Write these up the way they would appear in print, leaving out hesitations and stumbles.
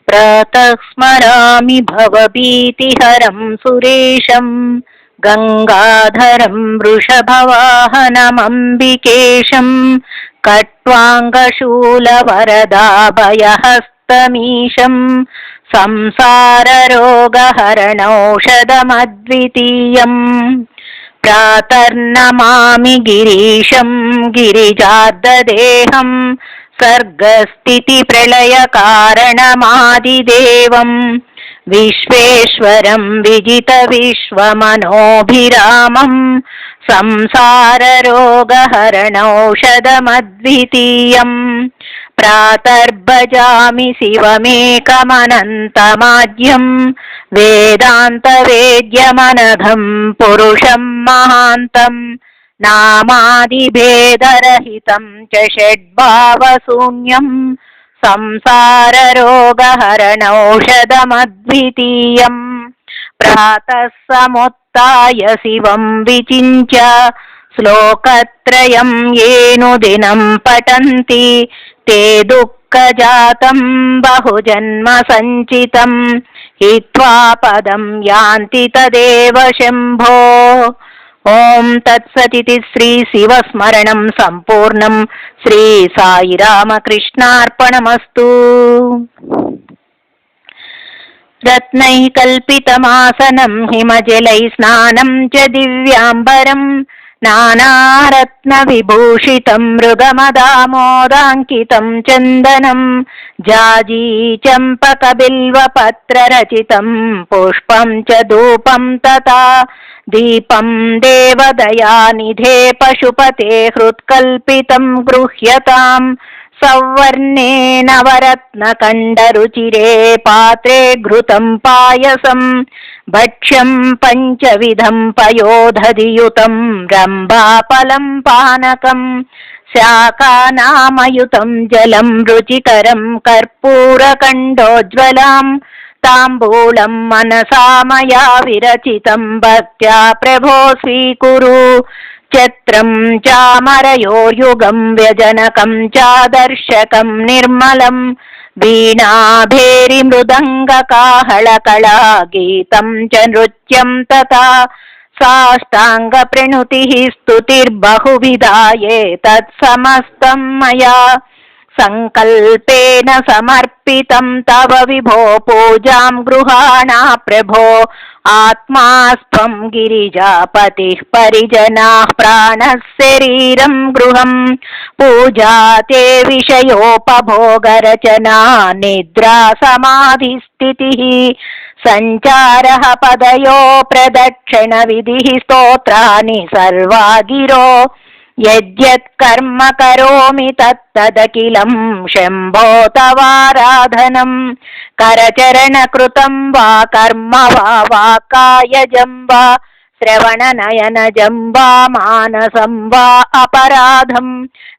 प्रातः स्मरामि भवभीतिहरं सुरेशं गंगाधरं वृषभवाहनमम्बिकेशं कट्वाङ्गशूलवरदाभयहस्तमीशं संसाररोगहरणौषधमद्वितीयम् प्रातर्नमामि गिरीशं गिरिजार्ददेहं सर्गस्थितिप्रलयकारणमादिदेवं विश्वेश्वरं विजितविश्वमनोभिरामं संसाररोगहरणौषधमद्वितीयम् प्रातर्भजामि शिवमेकमनन्तमाद्यं वेदान्तवेद्यमनघं पुरुषं महान्तं नामादिभेदरहितं च षड्भावशून्यं संसाररोगहरणौषधमद्वितीयम् प्रातः समुत्थाय शिवं विचिन्त्य श्लोकत्रयं येनुदिनं पठन्ति ते दुःखजातं बहुजन्म सञ्चितं हित्वा पदं यान्ति तदेव शम्भो। ओं तत्सदिति श्री शिवस्मरणं सम्पूर्णं। श्री साई रामकृष्णार्पणमस्तु। रत्नैः कल्पितमासनं हिमजलैः स्नानं च दिव्याम्बरं नानारत्नविभूषितं मृगमदामोदाङ्कितं चन्दनं जाजी चम्पकबिल्वपत्ररचितं पुष्पं च धूपं तथा दीपं देवदयानिधे पशुपते हृत्कल्पितं गृह्यताम् सौवर्णे नवरत्नकण्डरुचिरे पात्रे घृतं पायसं भक्ष्यं पञ्चविधं पयोधधियुतं रम्भाफलं पानकं शाकानामयुतं जलं रुचिकरं कर्पूरकण्डोज्ज्वलं ताम्बूलं मनसा मया विरचितं भक्त्या प्रभो स्वीकुरु चत्रं चामरयोर्युगं व्यजनकं चादर्शकं निर्मलं वीणाभेरिमृदङ्गकाहळकला गीतं च नृत्यं तथा साष्टाङ्गप्रणुतिः स्तुतिर्बहुविधा एतत्समस्तं मया संकल्पेन समर्पितं तव विभो पूजां गृहाणा प्रभो आत्मास्त्वं गिरिजापतिः परिजनाः प्राणः शरीरं गृहं पूजा ते विषयोपभोगरचना निद्रा समाधिस्थितिः संचारः पदयो प्रदक्षिणविधिः स्तोत्राणि सर्वा गिरो यद्यत् कर्म करोमि तत्तदखिलं शम्भो तवाराधनं करचरणकृतं वा कर्म वा कायजं वा श्रवणनयनजं वा मानसं वा अपराधं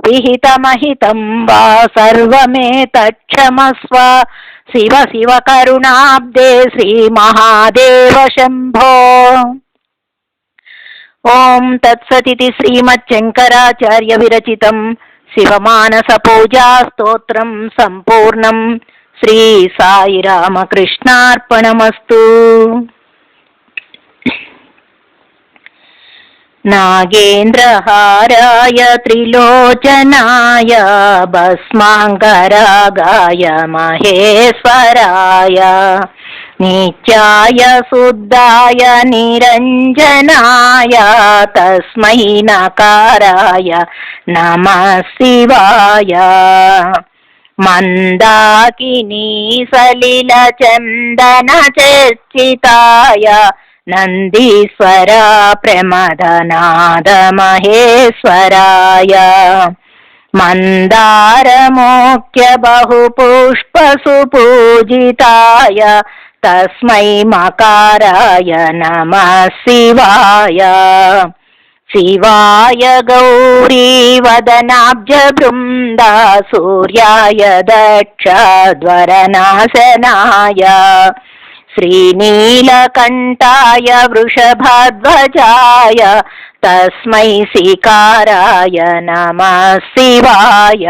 विहितमहितं वा सर्वमेतत्क्षमस्व शिव शिव करुणाब्दे श्रीमहादेव शम्भो। ओं तत्सदिति श्रीमच्छङ्कराचार्य विरचितं शिवमानस पूजा स्तोत्रं सम्पूर्णं। श्री साई रामकृष्णार्पणमस्तु। नागेन्द्रहाराय त्रिलोचनाय भस्माङ्गरागाय महेश्वराय नित्याय शुद्धाय निरञ्जनाय तस्मै नकाराय नमः शिवाय। मन्दाकिनी सलिलचन्दनचर्चिताय नन्दीश्वर प्रमदनाद महेश्वराय मन्दारमोक्य बहुपुष्पसुपूजिताय तस्मै मकाराय नमः शिवाय। शिवाय गौरीवदनाब्ज बृन्दा सूर्याय दक्षध्वरनाशनाय श्रीनीलकण्ठाय वृषभध्वजाय तस्मै सीकाराय नमः शिवाय।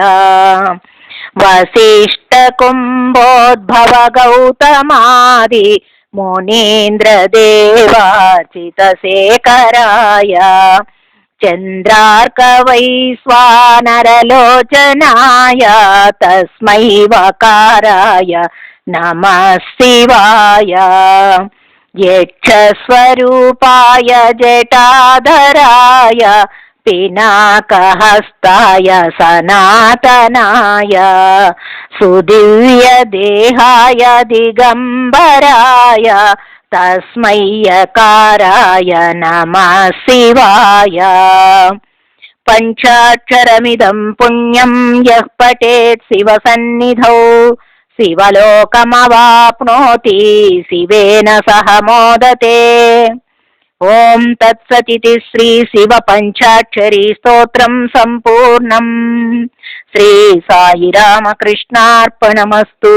वसिष्ठकुम्भोद्भव गौतमादि मुनीन्द्रदेवार्चितशेखराय चन्द्रार्कवैश्वानरलोचनाय तस्मै वकाराय नमः शिवाय। यक्षस्वरूपाय जटाधराय पिनाकहस्ताय सनातनाय सुदिव्यदेहाय दिगम्बराय तस्मै यकाराय नमः शिवाय। पञ्चाक्षरमिदं पुण्यं यः पठेत् शिवसन्निधौ शिवलोकमवाप्नोति शिवेन सह मोदते। ओम तत्सदिति श्री शिव पंचाक्षरी स्तोत्रम संपूर्णम्। श्री साई रामकृष्णार्पणमस्तु।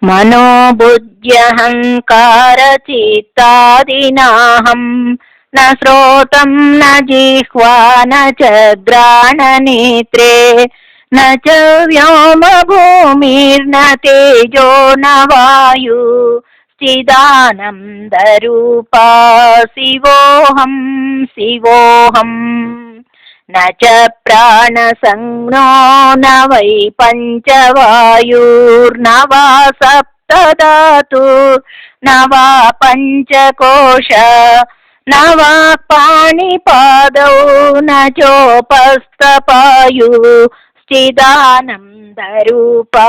मनोबुद्ध्यहंकार चित्तादीनाहं न श्रोतं न जिह्वा न च घ्राणनेत्रे न च व्योम भूमिर्न तेजो न वायु चिदानन्दरूपा शिवोऽहं शिवोऽहं। न च प्राणसंज्ञो न वै पञ्चवायुर्न वा सप्तधातु न वा पञ्चकोश न वा पाणिपादौ न चोपस्थपायु चिदानन्दरूपा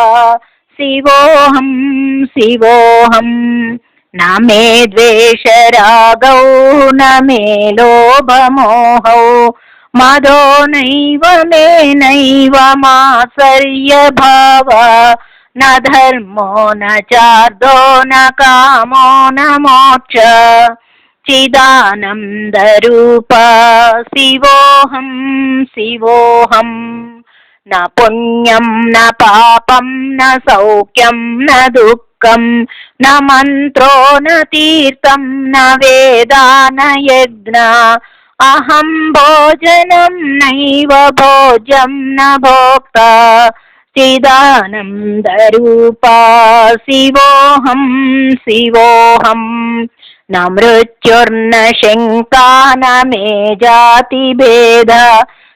शिवोऽहं शिवोऽहं। न मे द्वेषरागौ न मे लोभमोहौ मदो नैव मे नैव मात्सर्यभाव न धर्मो न चार्दो न कामो न मोक्ष चिदानन्दरूपा शिवोऽहं शिवोऽहम्। न पुण्यं न पापं न सौख्यं न दुःखं न मन्त्रो न तीर्थं न वेदा न यज्ञ अहं भोजनं नैव भोज्यं न भोक्ता चिदानन्दरूपा शिवोऽहं शिवोऽहं। न मृत्युर्न शङ्का न मे जातिभेद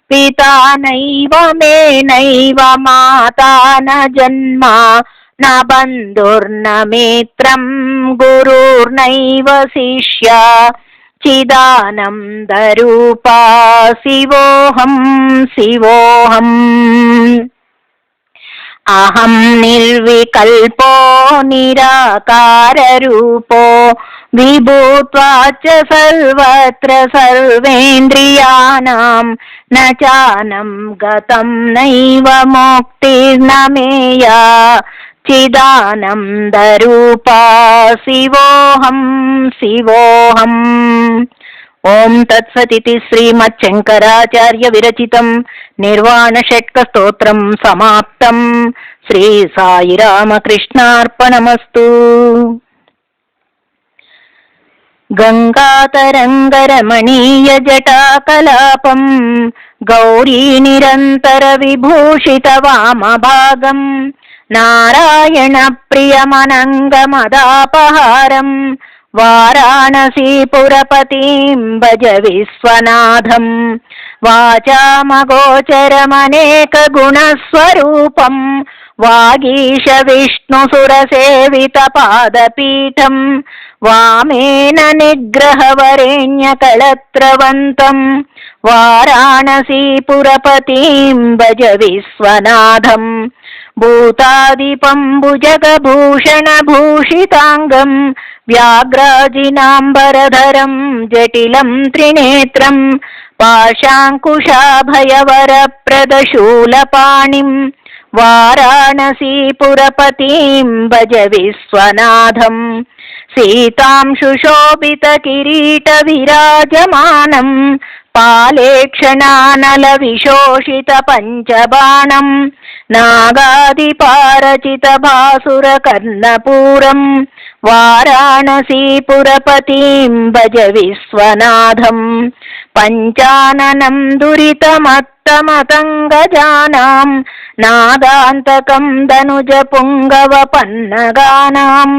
पिता नैव मे नैव माता न जन्म न बन्धुर्न मित्रं गुरुर्नैव शिष्या चिदानन्दरूपा शिवोऽहं शिवोऽहम्। अहं निर्विकल्पो निराकाररूपो विभूत्वाच्च सर्वत्र सर्वेन्द्रियाणां न चानं गतं नैव मोक्तिर्न मेया चिदानन्दरूपा शिवोऽहं शिवोऽहम्। ओम तत्सदिति श्रीमच्छंकराचार्य विरचितं निर्वाणषट्क स्तोत्रं समाप्तं। श्री साई रामकृष्णार्पणमस्तु। गंगातरंगरमणीय जटाकलापं गौरी निरंतर विभूषित वामभागं नारायण प्रियमनंगमदापहारं वाराणसीपुरपतिं भज विश्वनाथं वाचामगोचरमनेकगुणस्वरूपं वागीश विष्णुसुरसेवितपादपीठं वामेन निग्रहवरेण्यकलत्रवन्तं वाराणसीपुरपतिं भज विश्वनाथं भूतादिपं भुजगभूषणभूषिताङ्गं व्याघ्राजिनाम्बरधरं जटिलं त्रिनेत्रं पाशाङ्कुशाभयवरप्रदशूलपाणिं वाराणसीपुरपतिं भज विश्वनाथं सीतां सुशोभितकिरीटविराजमानं पालेक्षणानलविशोषितपञ्चबाणं नागादिपारचितभासुरकर्णपूरं वाराणसीपुरपतिं भज विश्वनाथं पञ्चाननं दुरितमत्तमतङ्गजानां नादान्तकं दनुजपुङ्गवपन्नगानां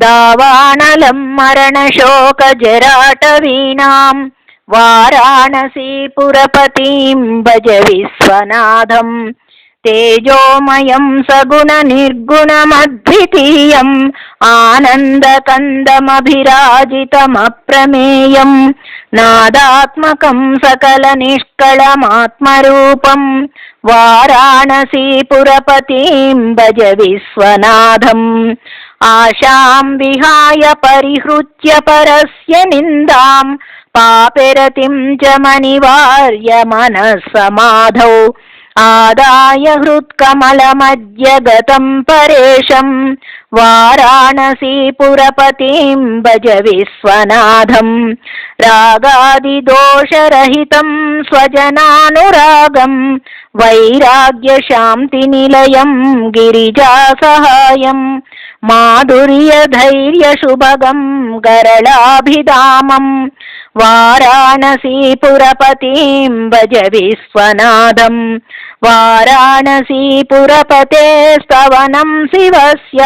दावानलं मरणशोकजराटवीनां वाराणसीपुरपतिं भज विश्वनाथं तेजोमयं सगुणनिर्गुणमद्वितीयम् आनन्दकन्दमभिराजितमप्रमेयं नादात्मकं सकलनिष्कळमात्मरूपं वाराणसीपुरपतिं भज विश्वनाथम् आशां विहाय परिहृत्य परस्य निन्दां पापेरतिं च मनिवार्य मनः समाधौ आदाय हृत्कमलमद्य गतं परेशं वाराणसीपुरपतिं भज विश्वनाथं रागादिदोषरहितं स्वजनानुरागं वैराग्यशान्तिनिलयं गिरिजासहायं माधुर्यधैर्यशुभगं गरलाभिधामं वाराणसीपुरपतिं भज विश्वनाथं वाराणसीपुरपते स्तवनं शिवस्य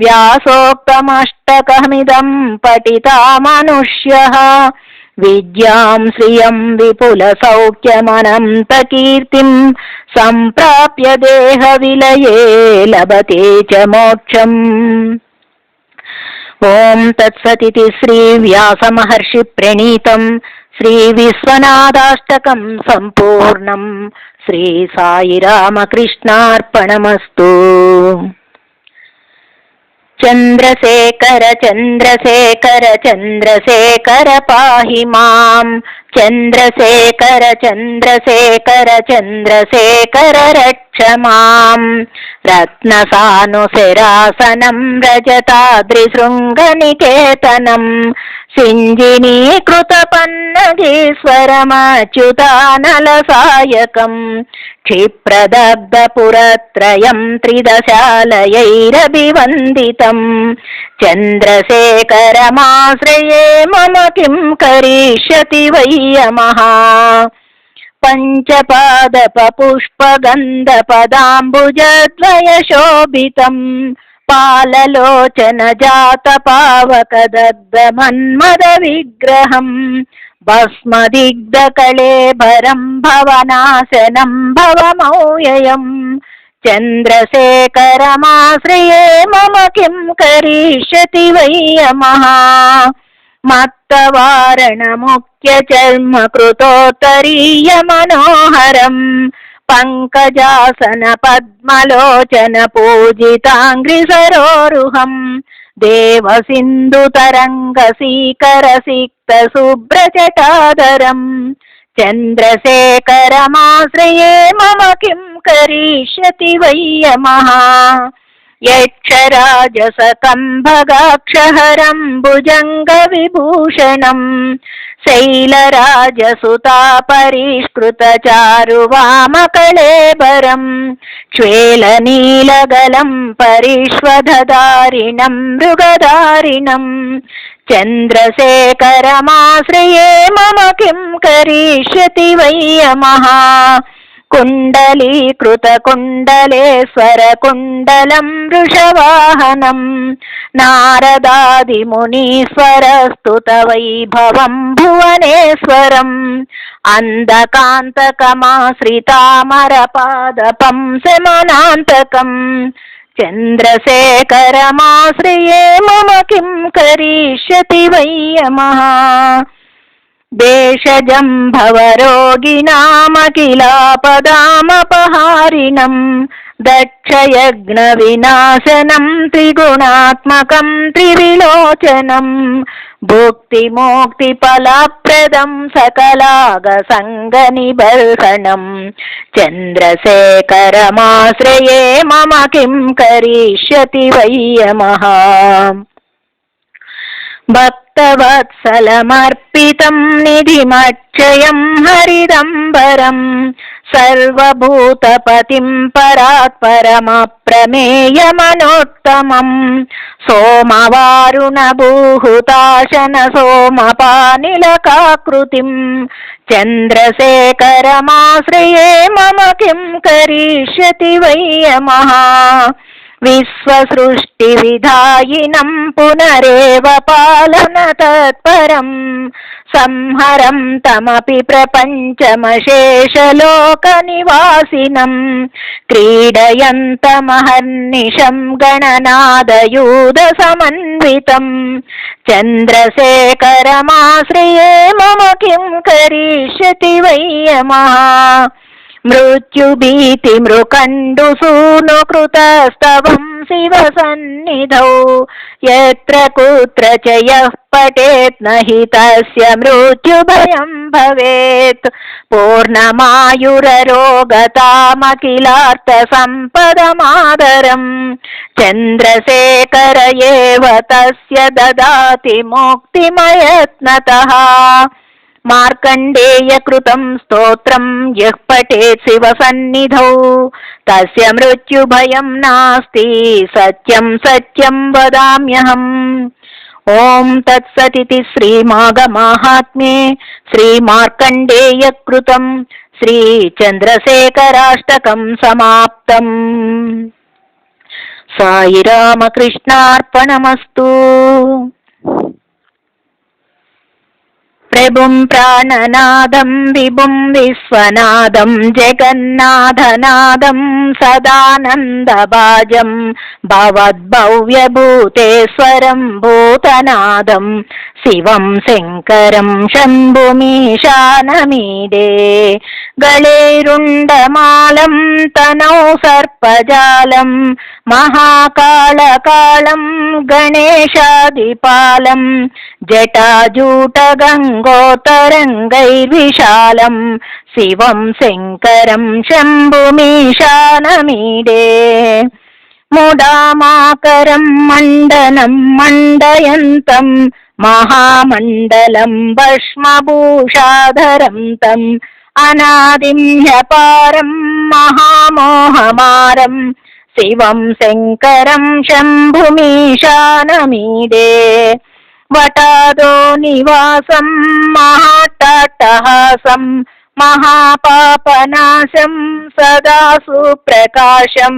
व्यासोक्तमष्टकमिदं पठिता मनुष्यः विद्यां श्रियं विपुलसौख्यमनन्तकीर्तिं सम्प्राप्य देहविलये लभते च मोक्षम्। ओम तत्सदिति श्री व्यासमहर्षि प्रणीतं श्री विश्वनाथाष्टकं संपूर्णं श्री साई रामकृष्णार्पणमस्तु। चंद्रशेखर चंद्रशेखर चंद्रशेखर पाहि मां चंद्रशेखर चंद्रशेखर चंद्रशेखर रक्ष मां रत्नसानुशिरासनं रजताद्रिशृङ्गनिकेतनं सिञ्जिनीकृतपन्नगीश्वरमच्युतानलसायकं क्षिप्रदग्धपुरत्रयं त्रिदशालयैरभिवन्दितं चन्द्रशेखरमाश्रये मम किं करिष्यति वै यमः। पञ्चपादपपुष्पगन्धपदाम्बुजद्वयशोभितं पाललोचनजातपावकदग्धमन्मदविग्रहं भस्मदिग्धकळेबरं भवनाशनं भवमौययम् चन्द्रशेखरमाश्रये मम किं करिष्यति वै यमः। मत्तवारणमुख्यचर्मकृतोत्तरीय मनोहरं पङ्कजासन पद्मलोचन पूजिताङ्घ्रिसरोरुहं देवसिन्धुतरङ्गसीकरसिक्तशुभ्रजटाधरं चन्द्रशेखरमाश्रये मम किं करिष्यति वै यमः। यक्षराजसकम्भगाक्षहरं भुजङ्गविभूषणं शैलराजसुतापरिष्कृतचारुवामकळेबरं श्वेलनीलगलं परिष्वधधारिणं मृगधारिणं चन्द्रशेखरमाश्रये मम किं करिष्यति वै यमः। कुण्डलीकृतकुण्डलेश्वरकुण्डलं वृषवाहनं नारदादिमुनीश्वरस्तुतवैभवं भुवनेश्वरम् अन्धकान्तकमाश्रितामरपादपं शमनान्तकं चन्द्रशेखरमाश्रये मम किं करिष्यति वै यमः। देशजं भवरोगिणामखिलापदामपहारिणं दक्षयज्ञविनाशनं त्रिगुणात्मकं त्रिविलोचनं भुक्तिमुक्तिफलप्रदं सकलागसङ्गनिबर्हणं चन्द्रशेखरमाश्रये मम किं करिष्यति वै यमः। भक्तवत्सलमर्पितं निधिमक्षयं हरिदम्बरं సర్వభూతపతిం పరాత్పరమప్రమేయమనోత్తమం సోమవారుణభూహుతాశన సోమపానిలకాకృతిం చంద్రశేఖరమాశ్రయే మమ కిం కరిష్యతి వై యమః విశ్వసృష్టివిధాయినం పునరేవ పాలన తత్పరం సంహరం తమపి ప్రపంచమశేషలోకనివాసినం క్రీడయంతమహర్నిశం గణనాదయూధ సమన్వితం చంద్రశేఖరమాశ్రయే మమ కిం కరిష్యతి why M మృత్యుభీతి Mrikandu soon కృతస్తవం Shiva సన్నిధౌ యత్ర కుత్ర చ యః పఠేత్ నహి తస్య మృత్యుభయం భవేత్ పూర్ణమాయురరోగతామఖిలార్థ సంపదమాదరం చంద్రశేఖర ఏవ తస్య దదాతి ముక్తిమయత్నతః మార్కండేయ కృతం స్తోత్రం యః పఠేత్ శివ సన్నిధౌ తస్య మృత్యుభయం నాస్తి సత్యం సత్యం వదామ్యహం. ఓం తత్సదితి శ్రీమాఘమాహాత్మ్యే శ్రీమార్కండేయ కృతం శ్రీచంద్రశేఖరాష్టకం సమాప్తం. సాయి రామకృష్ణార్పణమస్తు. ప్రభుం ప్రాణనాదం విభుం విశ్వనాదం జగన్నాథనాదం సదానందభాజం భవద్భవ్యభూతేశ్వరం భూతనాదం శివం శంకరం శంభుమీశానమీడే. గళైరుండమాలం తనౌ సర్పజాలం మహాకాళకాళం గణేశాదిపాలం జటాజూటగంగోతరంగైర్విశాలం శివం శంకరం శంభుమీశానమీడే. ముడామాకరం మండనం మండయంతం మహామండలం భస్మభూషాధరం తం అనాదిం హ్యపారం మహామోహమారం శివం శంకరం శంభుమీశానమీడే. వటాదో నివాసం మహాట్టహాసం మహాపాపనాశం సదా సుప్రకాశం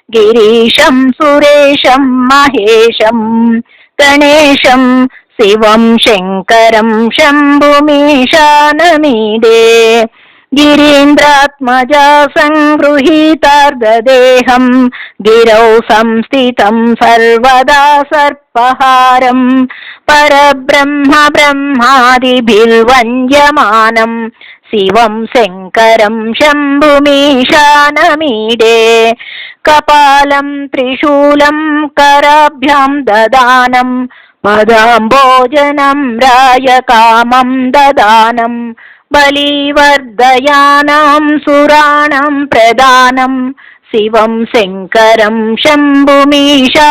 గిరీశం సురేశం మహేశం గణేశం శివం శంకరం శంభుమీశానమీడే. గిరీంద్రాత్మజా సంగృహీతార్ధదేహం గిరౌ సంస్థితం సర్వదా సర్పహారం పరబ్రహ్మ బ్రహ్మాదిభిర్వంద్యమానం శివం శంకరం శంభుమీశానమీడే. కపాలం త్రిశూలం కరాభ్యాం దదానం పదాంబోజనం రాయకామం దదానం బలివర్ధయానాం సురాణం ప్రదానం శివం శంకరం శంభుమీశానమీడే.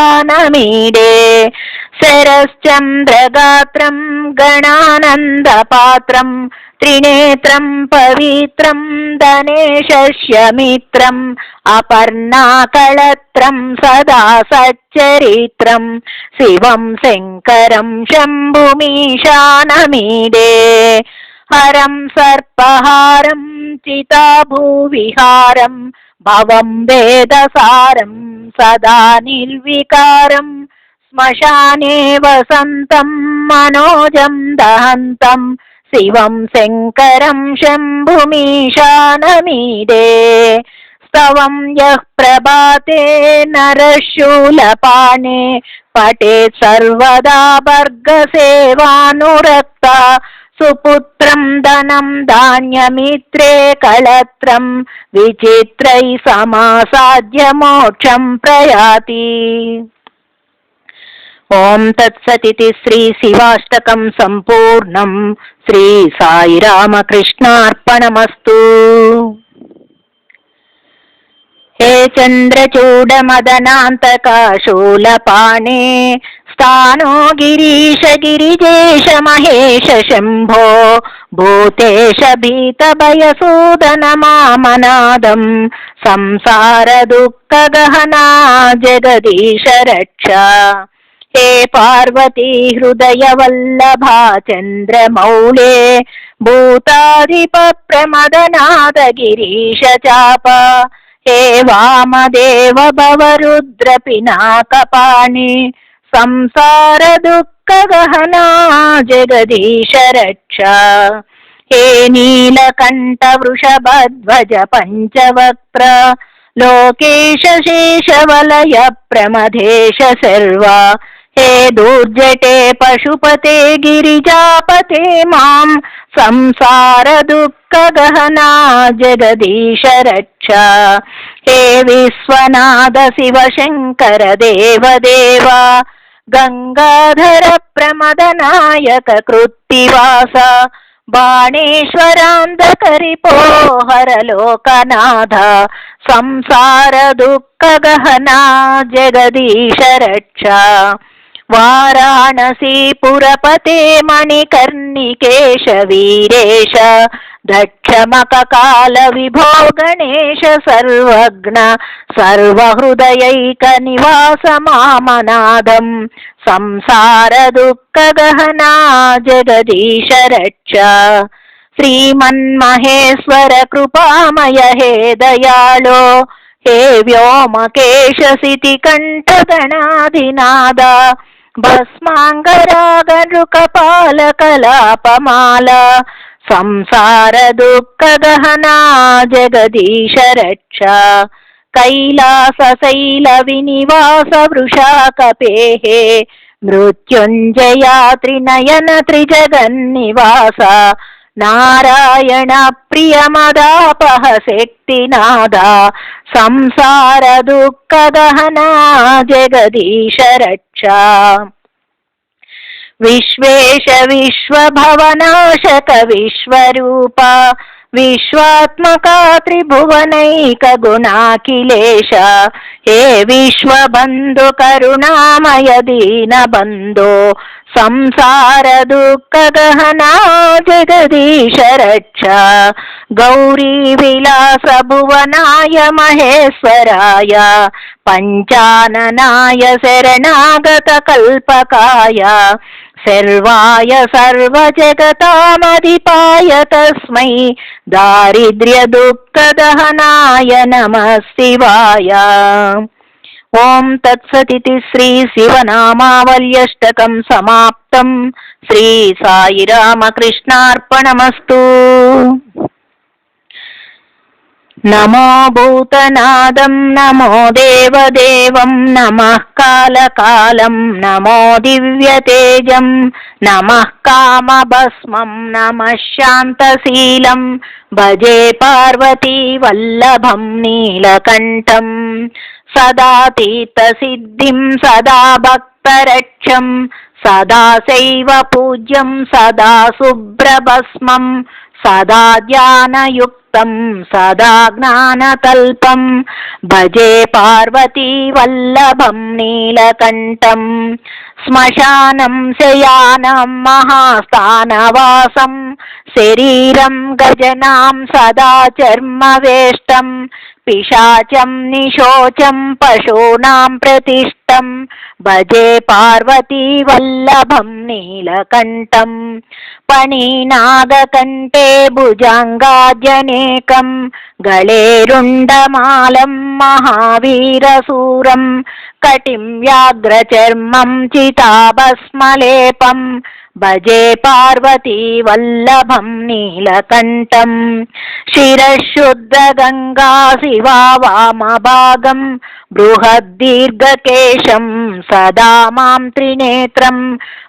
శరశ్చంద్రగాత్రం గణానందపాత్రం త్రినేత్రం పవిత్రం ధనేశస్యమిత్రం అపర్ణాకళత్రం సదా సచ్చరిత్రం శివం శంకరం శంభుమీశానమీడే. హరం సర్పహారం చితాభూవిహారం భవం వేదసారం సదా నిర్వికారం శ్మశానే వసంతం మనోజం దహంతం శివం శంకరం శంభుమీశానమీడే. స్తవం యః ప్రభాతే నరశూలపాణే పఠేత్ సర్వదా భర్గసేవానురక్త సుపుత్రం ధనం ధాన్యమిత్రే కళత్రం విచిత్రై సమాసాద్య మోక్షం ప్రయాతి. ఓం తత్సదితి శ్రీ శివాష్టకం సంపూర్ణం. శ్రీ సాయి రామకృష్ణార్పణమస్తు. హే చంద్రచూడ మదనాంతక శూలపాణే स्थानो गिरीश गिरिजेश महेश शम्भो भूतेश भीतभयसूदन मामनादम् संसार दुःखगहना जगदीश रक्ष। हे पार्वती हृदय वल्लभा चन्द्रमौले भूताधिप प्रमदनाद गिरीश चाप। हे वामदेव भवरुद्र पिनाकपाणि संसार दुःखगहना जगदीश रक्ष। हे नीलकण्ठ वृषभध्वज पञ्चवक्त्र लोकेश शेषवलय प्रमदेश सर्वा। हे दुर्जटे पशुपते गिरिजापते मां संसार दुःखगहना जगदीश रक्ष। हे विश्वनाथ शिव शङ्कर देवदेव गंगाधर प्रमदनायक कृत्तिवास बाणेश्वरान्धकरिपो हर लोकनाथ संसार दुःखगहना जगदीश रक्ष। वाराणसी पुरपते मणिकर्णिकेश वीरेश दक्षमककाल विभो गणेश सर्वज्ञ सर्वहृदयैक निवास मामनादं संसार दुःखगहना जगदीश रक्ष। श्रीमन्महेश्वर कृपामय हे दयालो हे व्योमकेश सितिकण्ठ गणाधिनाद भस्मांगरागनृकपाल कलापमाल संसार दुःखगहना जगदीश रक्ष। कैलास शैल विनिवास वृषाकपेः मृत्युञ्जया त्रिनयन त्रिजगन्निवास नारायण प्रियमदापह शक्तिनाद संसार दुःखगहना जगदीश रक्ष। विश्वेश विश्वभवनाशक विश्वरूप विश्वात्मका त्रिभुवनैक गुणाखिलेश। हे विश्वबन्धु करुणामय दीनबन्धो संसार दुःखगहना जगदीश रक्ष। गौरी विलास भुवनाय महेश्वराय पंचाननाय शरणागत कल्पकाय सर्वाय सर्वजगतामधिपाय तस्मै दारिद्र्य दुःखदहनाय नमः शिवाय। ओम तत्सदिति श्री शिवनामावल्यष्टकं समाप्तं। श्री साई रामकृष्णार्पणमस्तु। नमो भूतनादं नमो देवदेवं नमः कालकालं नमो दिव्यतेजं नमः कामभस्मं नमः शान्तशीलं भजे पार्वती वल्लभं नीलकण्ठं सदातीतसिद्धिं सदा भक्तरक्षं सदा शैव पूज्यं सदा शुभ्रभस्मं सदा ध्यानयुक्तं सदा ज्ञानतल्पं भजे पार्वती वल्लभं नीलकण्ठं श्मशानं शयानं महास्थानवासं शरीरं गजनां सदा चर्मवेष्टं पिशाचं निशोचं पशूनां प्रतिष्ठं भजे पार्वती वल्लभं नीलकण्ठं पणिनागकण्ठे भुजङ्गाद्यनेकं गलेरुण्डमालं महावीरसूरं कटिं व्याघ्रचर्मं चिताभस्मलेपं भजे पार्वती वल्लभं नीलकण्ठं शिरशुद्धगङ्गा शिवा वामभागं बृहद्दीर्घकेशं सदा मां त्रिनेत्रं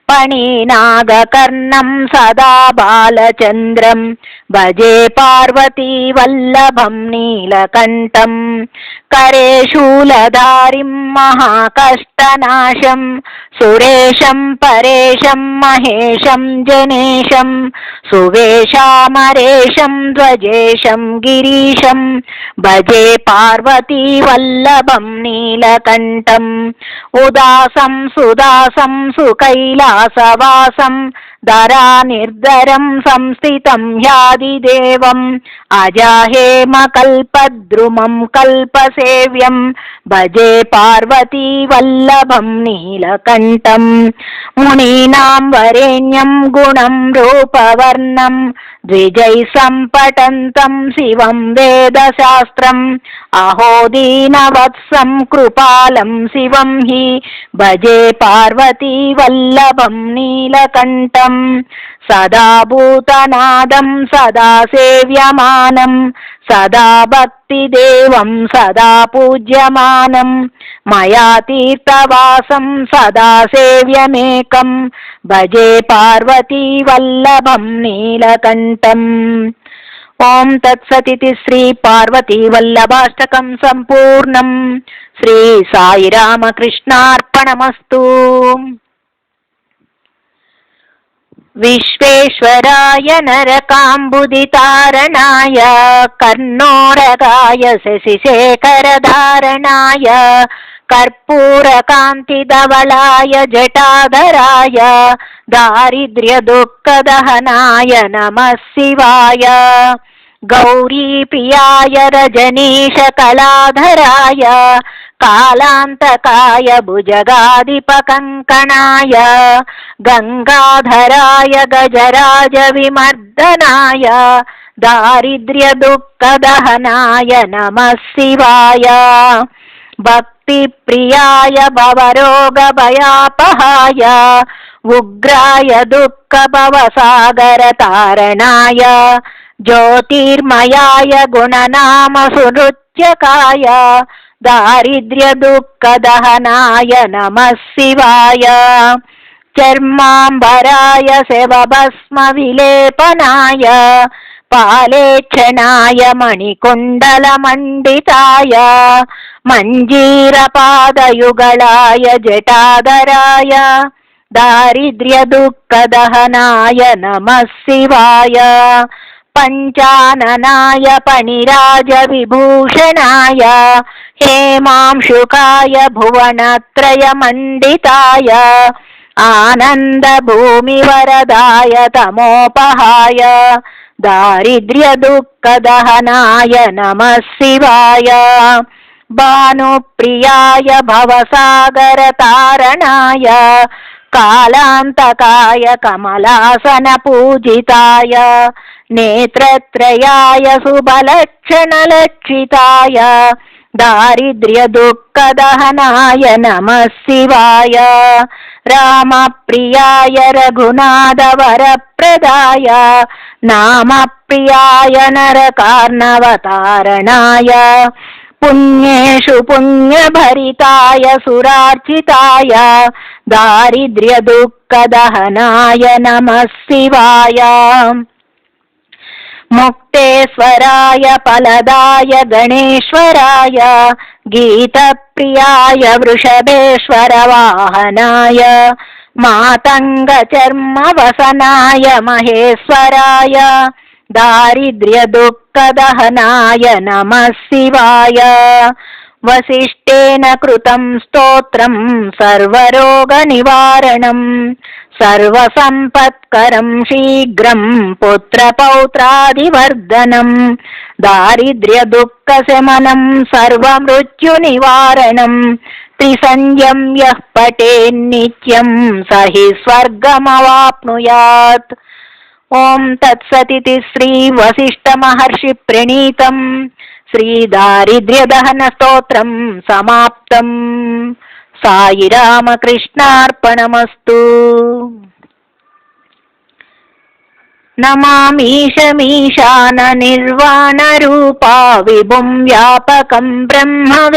पणिनागकर्णं सदा बालचन्द्रं భజే పార్వతీ వల్లభం నీలకంఠం करे शूलधारिं महाकष्टनाशं सुरेशं परेशं महेशं जनेशं सुवेशामरेशं ध्वजेशं गिरीशं भजे पार्वती वल्लभं नीलकण्ठम् उदासं सुदासं सुकैलासवासं धरा निर्धरं संस्थितं ह्यादिदेवम् अजाहेमकल्पद्रुमं कल्पसेव्यं भजे पार्वती वल्लभं नीलकण्ठम् मुनीनां वरेण्यं गुणं रूपवर्णं द्विजैः सम्पठन्तं शिवं वेदशास्त्रम् अहो दीनवत्सं कृपालं शिवं हि भजे पार्वती वल्लभं नीलकण्ठम् सदा भूतनादं सदा सेव्यमानं सदा भक्तिदेवं सदा पूज्यमानं मया तीर्थवासं सदा सेव्यमेकं भजे पार्वती वल्लभं नीलकण्ठम्। ओम तत्सदिति श्री पार्वती वल्लभाष्टकं संपूर्णं। श्री साई रामकृष्णार्पणमस्तु। विश्वेश्वराय नरकाम्बुदितारणाय कर्णोरगाय शशिशेखरधारणाय कर्पूरकान्तिधवलाय जटाधराय दारिद्र्यदुःखदहनाय नमः शिवाय गौरीप्रियाय रजनीशकलाधराय कालान्तकाय भुजगाधिपकङ्कणाय गङ्गाधराय गजराजविमर्दनाय दारिद्र्यदुःखदहनाय नमः शिवाय भक्तिप्रियाय भवरोगभयापहाय उग्राय दुःखभवसागरतारणाय ज्योतिर्मयाय गुणनामसुनृत्यकाय दारिद्र्यदुःखदहनाय नमः शिवाय चर्माम्बराय शिवभस्मविलेपनाय पालेच्छनाय मणिकुण्डलमण्डिताय मञ्जीरपादयुगलाय जटाधराय दारिद्र्यदुःखदहनाय नमः शिवाय पञ्चाननाय पणिराजविभूषणाय हेमांशुकाय भुवनत्रयमण्डिताय आनन्दभूमिवरदाय तमोपहाय दारिद्र्यदुःखदहनाय नमः शिवाय भानुप्रियाय भवसागरतारणाय कालान्तकाय कमलासनपूजिताय नेत्रत्रयाय शुभलक्षणलक्षिताय दारिद्र्यदुःखदहनाय नमः शिवाय रामप्रियाय रघुनाथवरप्रदाय नामप्रियाय नरकार्णवतारणाय पुण्येषु पुण्यभरिताय सुरार्चिताय दारिद्र्यदुःखदहनाय नमः शिवाय मुक्तेश्वराय फलदाय गणेश्वराय गीतप्रियाय वृषभेश्वरवाहनाय मातङ्गचर्मवसनाय महेश्वराय दारिद्र्यदुःखदहनाय नमः शिवाय वसिष्ठेन कृतं स्तोत्रं सर्वरोगनिवारणं सर्वसम्पत्करं शीघ्रं पुत्रपौत्रादिवर्धनं दारिद्र्यदुःखशमनं सर्वमृत्युनिवारणं त्रिसन्ध्यं यः पठेन्नित्यं स हि स्वर्गमवाप्नुयात्। ओम तत्सदिति श्री वसिष्ठ महर्षि प्रणीतं श्री दारिद्र्यदहन स्तोत्रं समाप्तम्। साई रामकृष्णार्पणमस्तु। నమామీశమీశాన నిర్వాణరూపా విభుం వ్యాపకం బ్రహ్మవేదస్వరూపం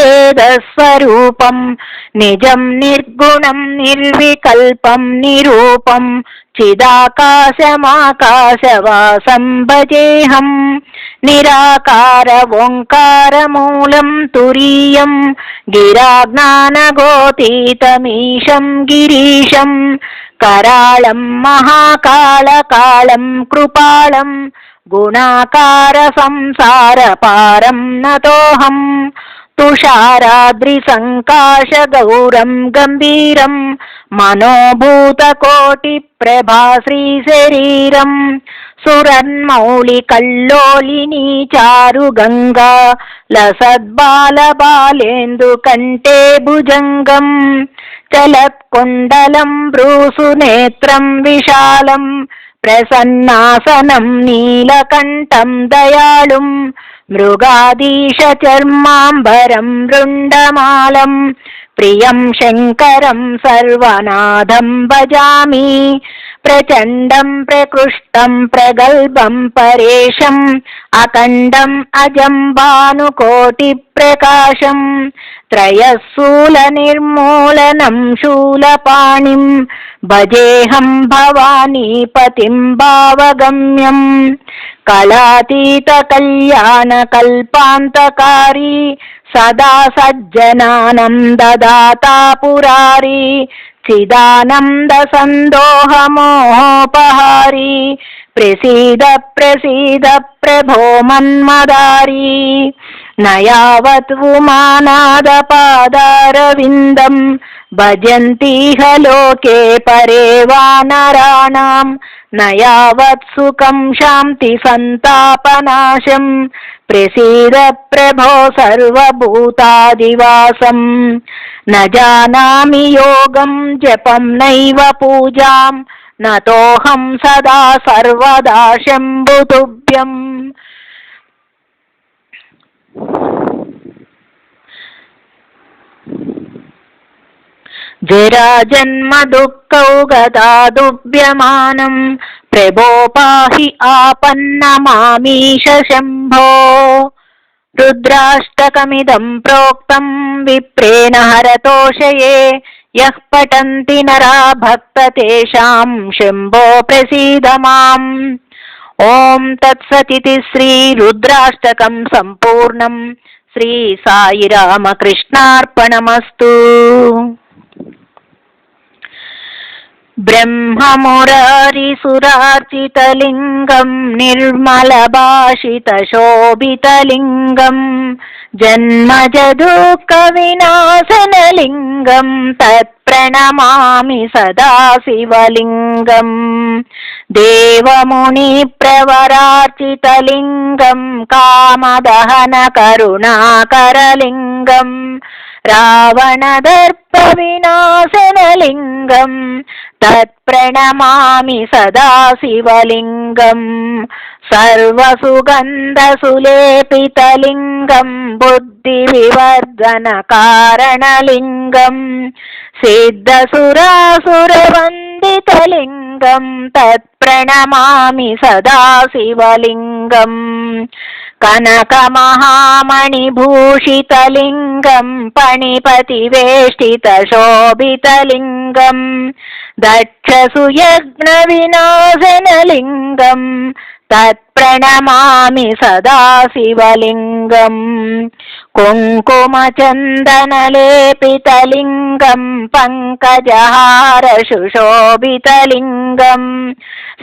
నిజం నిర్గుణం నిర్వికల్పం నిరూపం చిదాకాశమాకాశవాసం భజేహం నిరాకార ఓంకారమూలం తురీయం గిరాజ్ఞానగోతీతమీశం గిరీశం करालं महाकालकालं कृपालं गुणाकार संसारपारं नतोऽहं तुषाराद्रिसङ्काशगौरं गम्भीरं मनोभूतकोटिप्रभाश्रीशरीरं सुरन्मौलिकल्लोलिनी चारुगङ्गा लसद्बालबालेन्दुकण्ठे भुजङ्गम् चलत्कुण्डलं भ्रूसुनेत्रं विशालं प्रसन्नासनं नीलकण्ठं दयालुं मृगाधीशचर्माम्बरं वृण्डमालं प्रियं शङ्करं सर्वनाथं भजामि प्रचण्डं प्रकृष्टं प्रगल्भं परेशम् अखण्डम् अजं भानुकोटिप्रकाशं त्रयशूलनिर्मूलनं शूलपाणिं भजेऽहं भवानीपतिं भावगम्यं कलातीतकल्याणकल्पान्तकारी सदा सज्जनानं ददाता पुरारी चिदानंद संदोहमोहोपहारी प्रसीद प्रसीद प्रभो मन्मदारी न यावत् उमानादपादारविन्दं भजन्तीह लोके परे वानराणां न यावत् सुखं शान्ति सन्तापनाशं प्रसीद प्रभो सर्वभूतादिवासं न जानामि योगं जपं नैव पूजां नतोऽहं सदा सर्वदा शम्भुतुभ्यम्। जरा जन्म दुःखौ गदादुभ्यमानं प्रभो पाहि आपन्नमामीश शम्भो। रुद्राष्टकमिदं प्रोक्तं विप्रेण हरतोषये यः पठन्ति नरा भक्त तेषां शम्भो प्रसीद माम्। ओम तत्सदिति श्री रुद्राष्टकं संपूर्णं। श्री साई रामकृष्णार्पणमस्तु। ब्रह्ममुरारिसुरार्चितलिङ्गं निर्मलभाषितशोभितलिङ्गं जन्मजदुःखविनाशनलिङ्गं तत्प्रणमामि सदा शिवलिङ्गम्। देवमुनिप्रवरार्चितलिङ्गं कामदहनकरुणाकरलिङ्गं रावणदर्पविनाशनलिङ्गं तत्प्रणमामि सदा शिवलिङ्गम्। सर्वसुगन्धसुलेपितलिङ्गं बुद्धिविवर्धनकारणलिङ्गं सिद्धसुरासुरवन्दितलिङ्गं तत्प्रणमामि सदा शिवलिङ्गम्। कनकमहामणिभूषितलिङ्गं पणिपतिवेष्टितशोभितलिङ्गं दक्षसुयज्ञविनाशनलिङ्गं तत्प्रणमामि सदा शिवलिङ्गम्। कुङ्कुमचन्दनलेपितलिङ्गं पङ्कजहारशुशोभितलिङ्गं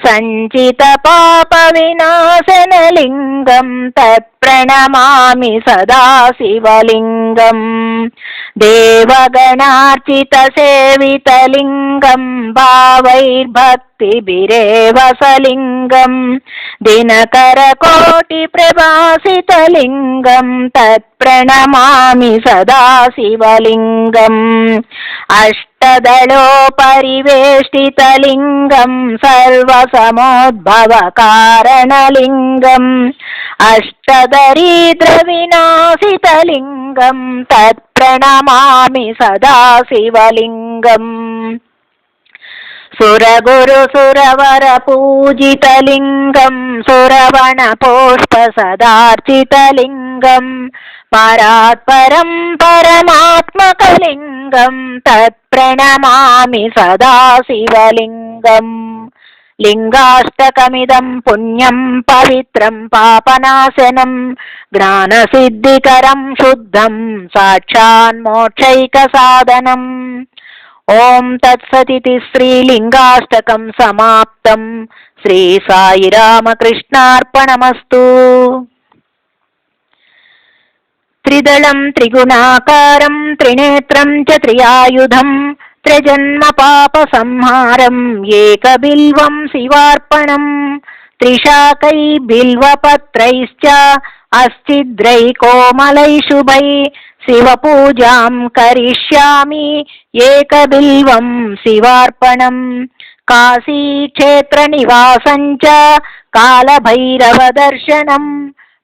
सञ्चितपापविनाशनलिङ्गं तत्प्रणमामि सदा शिवलिङ्गम्। देवगणार्चितसेवितलिङ्गं भावैर्भक्तिभिरेव सलिङ्गं दिनकरकोटिप्रभासितलिङ्गं तत्प्रणमामि सदा शिवलिङ्गम्। अष्टदलोपरिवेष्टितलिङ्गं सर्वसमोद्भवकारणलिङ्गम् अष्टदरिद्रविनाशितलिङ्गं तत्प्रणमामि सदा शिवलिङ्गम्। సురగురు సురవర పూజితలింగం సురవణ పుష్ప సదార్చితలింగం పరాత్పరం పరమాత్మకలింగం తత్ప్రణమామి సదాశివలింగం. లింగాష్టకమిదం పుణ్యం పవిత్రం పాపనాశనం జ్ఞానసిద్ధికరం శుద్ధం సాక్షాన్మోక్షైక సాధనం. ఓం తత్సదితి శ్రీలింగాష్టకం సమాప్తం. శ్రీ సాయి రామకృష్ణార్పణమస్తు. త్రిదళం త్రిగుణాకారం త్రినేత్రం చ త్రియాయుధం త్రిజన్మ పాప సంహారం ఏకబిల్వం శివార్పణం. త్రిశాకై బిల్వపత్రైశ్చ అస్థిద్రై కోమలై శుభై శివపూజాం కరిష్యామి ఏకబిల్వం శివార్పణం. కాశీక్షేత్ర నివాసం చ కాలభైరవ దర్శనం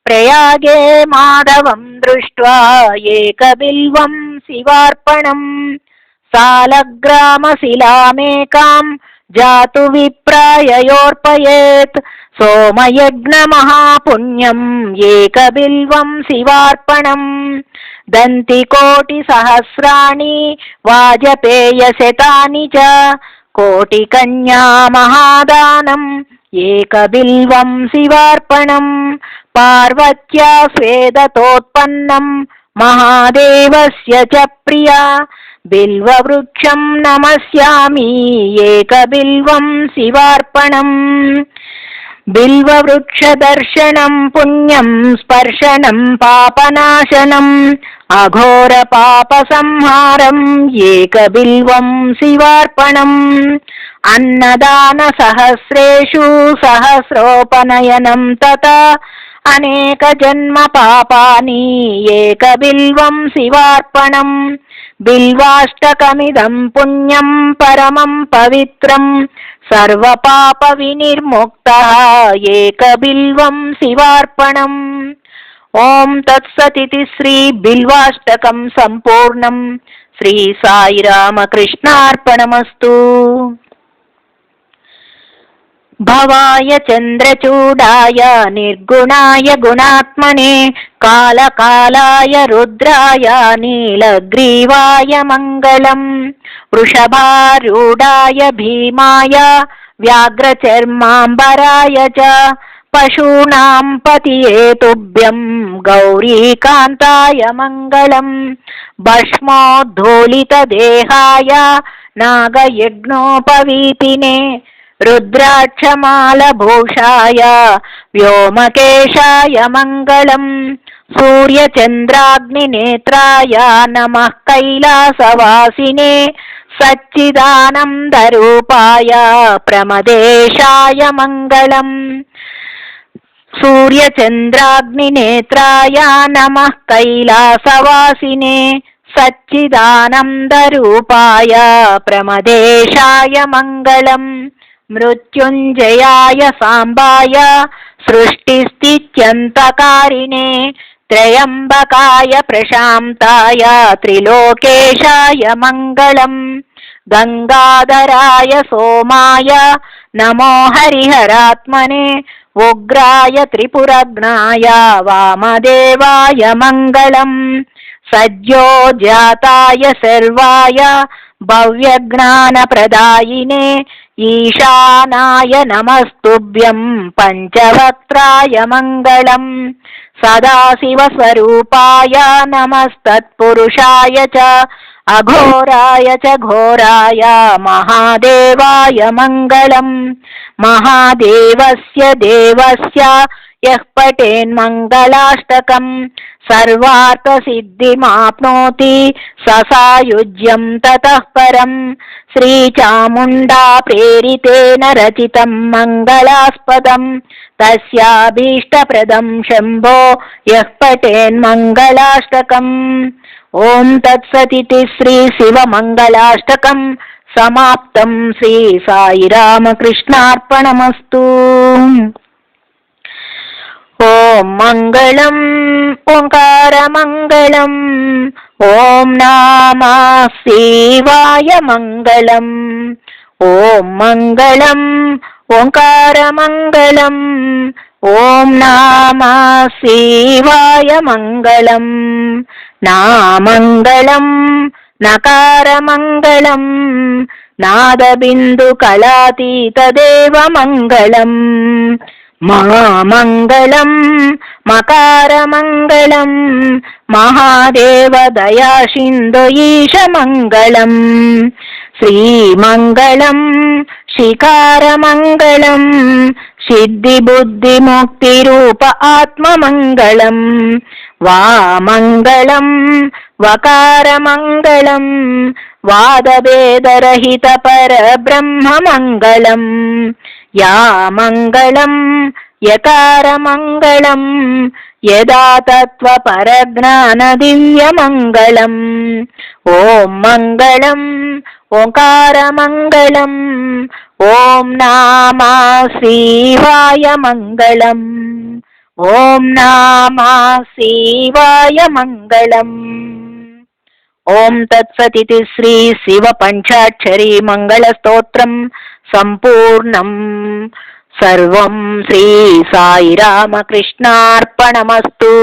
ప్రయాగే మాధవం దృష్ట్వా ఏకబిల్వం శివార్పణం. సాలగ్రామశిలామేకాం జాతు విప్రాయయోర్పయేత్ సోమయజ్ఞ మహాపుణ్యం ఏకబిల్వం శివార్పణం. దంతికోటి సహస్రాణి వాజపేయ శతాని చ కోటి కన్యా మహాదానం ఏకబిల్వం శివార్పణం. పార్వత్యా స్వేదతోత్పన్నం మహాదేవస్య చ ప్రియా బిల్వవృక్షం నమస్యామి ఏకబిల్వం శివార్పణం. బిల్వవృక్ష దర్శనం పుణ్యం స్పర్శనం పాపనాశనం అఘోర పాప సంహారం ఏకబిల్వం శివార్పణం. అన్నదాన సహస్రేషు సహస్రోపనయనం తథా అనేక జన్మ పాపాని ఏకబిల్వం శివార్పణం. బిల్వాష్టకమిదం పుణ్యం పరమం పవిత్రం సర్వపాప వినిర్ముక్తః ఏకబిల్వం శివార్పణం. ఓం తత్సదితి శ్రీ బిల్వాష్టకం సంపూర్ణం. శ్రీ సాయి రామకృష్ణార్పణమస్తు. భవాయ చంద్రచూడాయ నిర్గుణాయ గుణాత్మనే కాలకాలాయ రుద్రాయ నీలగ్రీవాయ మంగళం. వృషభారూఢాయ భీమాయ వ్యాఘ్రచర్మాంబరాయ చ పశూనాం పతియే తుభ్యం గౌరీకాంతాయ మంగళం. భస్మోద్ధూళితదేహాయ నాగయజ్ఞోపవీతినే రుద్రాక్షమాలభూషాయ వ్యోమకేశాయ మంగళం. సూర్యచంద్రాగ్నినేత్రాయ నమః కైలాసవాసినే సచ్చిదానందరూపాయ ప్రమదేశాయ మంగళం. సూర్యచంద్రాగ్నినేత్రాయ నమః కైలాసవాసినే సచ్చిదానందరూపాయ ప్రమదేశాయ మంగళం. మృత్యుంజయాయ సాంబాయ సృష్టిస్థిత్యంతకారిణే త్రయంబకాయ ప్రశాంతాయ త్రిలోకేశాయ మంగళం. గంగాధరాయ సోమాయ నమో హరిహరాత్మనే ఉగ్రాయ త్రిపురగ్నాయ వామదేవాయ మంగళం. సజ్జో జాతాయ సర్వాయ భవ్యజ్ఞానప్రదాయినే ఈశానాయ నమస్తుభ్యం పంచవక్త్రాయ మంగళం. సదాశివస్వరూపాయ నమస్తత్పురుషాయ చ అఘోరాయ చ ఘోరాయ మహాదేవాయ మంగళం. మహాదేవస్య దేవస్య యః పఠేన్మంగళాష్టకం సర్వార్థసిద్ధిమాప్నోతి ససాయుజ్యం తతః పరం. శ్రీచాముండా ప్రేరితేన రచితం మంగళాస్పదం తస్యాభీష్టప్రదం శంభో యః పఠేన్మంగళాష్టకం. ఓం తత్సదితి శ్రీ శివమంగళాష్టకం సమాప్తం. శ్రీ సాయి రామకృష్ణార్పణమస్తు. ఓం మంగళం ఓంకారమంగళం. ఓం నమః శివాయ మంగళం. ఓం మంగళం ఓంకారమంగళం. ఓం నమః శివాయ మంగళం. నామంగళం నకారమంగళం. నాదబిందు కళాతీత దేవమంగళం. మహామంగళం మకారమంగళం. మహాదేవ దయాసింధు ఈశమంగళం. శ్రీమంగళం శిఖారమంగళం. సిద్ధి బుద్ధి ముక్తి రూప ఆత్మమంగళం. వామంగళం వకారమంగళం. వాదభేదరహిత పరబ్రహ్మమంగళం. యా మంగళం యకారమంగళం. యదా తత్వ పరజ్ఞాన దివ్యమంగళం. ఓం మంగళం ఓంకారమంగళం. ఓం నమః శివాయ మంగళం. ఓం నమః శివాయ మంగళం. ఓం తత్సదితి శ్రీ శివ పంచాక్షరీ మంగళ స్తోత్రం సంపూర్ణం. సర్వం శ్రీ సాయి రామకృష్ణార్పణమస్తు.